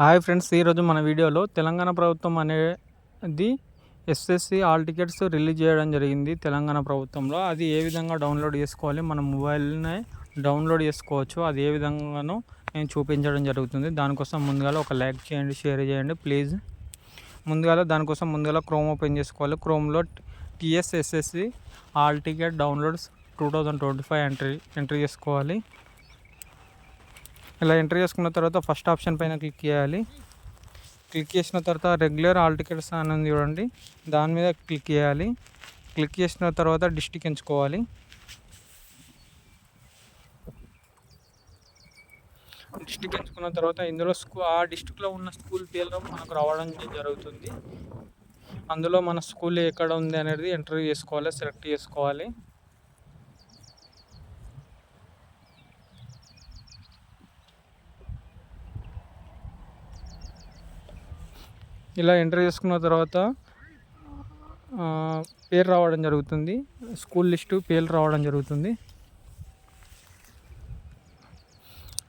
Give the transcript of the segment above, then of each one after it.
Hi friends, ఈరోజు మన వీడియోలో తెలంగాణ ప్రభుత్వం అనేది ఎస్ఎస్సి ఆల్ టికెట్స్ రిలీజ్ చేయడం జరిగింది. తెలంగాణ ప్రభుత్వంలో అది ఏ విధంగా డౌన్లోడ్ చేసుకోవాలి, మన మొబైల్నే డౌన్లోడ్ చేసుకోవచ్చు. అది ఏ విధంగానో నేను చూపించడం జరుగుతుంది. దానికోసం ముందుగా ఒక లైక్ చేయండి, షేర్ చేయండి ప్లీజ్. దానికోసం ముందుగా క్రోమ్ ఓపెన్ చేసుకోవాలి. క్రోమ్లో టీఎస్ఎస్ఎస్సి ఆల్ టికెట్ డౌన్లోడ్స్ 2025 ఎంట్రీ చేసుకోవాలి. ఇలా ఎంటర్ చేసుకున్న తర్వాత ఫస్ట్ ఆప్షన్ పైన క్లిక్ చేయాలి. క్లిక్ చేసిన తర్వాత రెగ్యులర్ ఆల్ టికెట్స్ అని ఉంది చూడండి, దాని మీద క్లిక్ చేయాలి. క్లిక్ చేసిన తర్వాత డిస్ట్రిక్ట్ ఎంచుకోవాలి. డిస్ట్రిక్ట్ ఎంచుకున్న తర్వాత ఇందులో ఆ డిస్ట్రిక్ట్లో ఉన్న స్కూల్ పేరు మనకు రావడం జరుగుతుంది. అందులో మన స్కూల్ ఎక్కడ ఉంది అనేది ఎంటర్ చేసుకోవాలి, సెలెక్ట్ చేసుకోవాలి. ఇలా ఎంటర్ చేసుకున్న తర్వాత పేరు రావడం జరుగుతుంది, స్కూల్ లిస్టు పేర్లు రావడం జరుగుతుంది.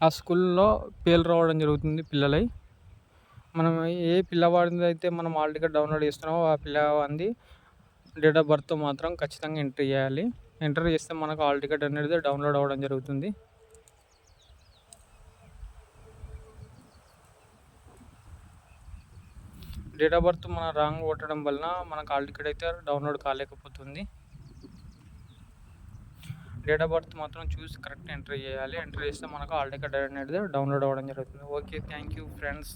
ఆ స్కూల్లో పేర్లు రావడం జరుగుతుంది పిల్లలై. మనం ఏ పిల్లవాడిది అయితే మనం ఆల్ టికెట్ డౌన్లోడ్ చేస్తున్నామో ఆ పిల్లవాడిది డేట్ ఆఫ్ బర్త్ మాత్రం ఖచ్చితంగా ఎంటర్ చేయాలి. ఎంటర్ చేస్తే మనకు ఆల్ టికెట్ అనేది డౌన్లోడ్ అవ్వడం జరుగుతుంది. డేట్ ఆఫ్ బర్త్ మన రాంగ్ కొట్టడం వలన మనకు ఆల్ టికెట్ అయితే డౌన్లోడ్ కాలేకపోతుంది. డేట్ ఆఫ్ బర్త్ మాత్రం చూసి కరెక్ట్ ఎంటర్ చేయాలి. ఎంటర్ చేస్తే మనకు ఆల్ టికెట్ అనేది డౌన్లోడ్ అవ్వడం జరుగుతుంది. Okay, thank you friends.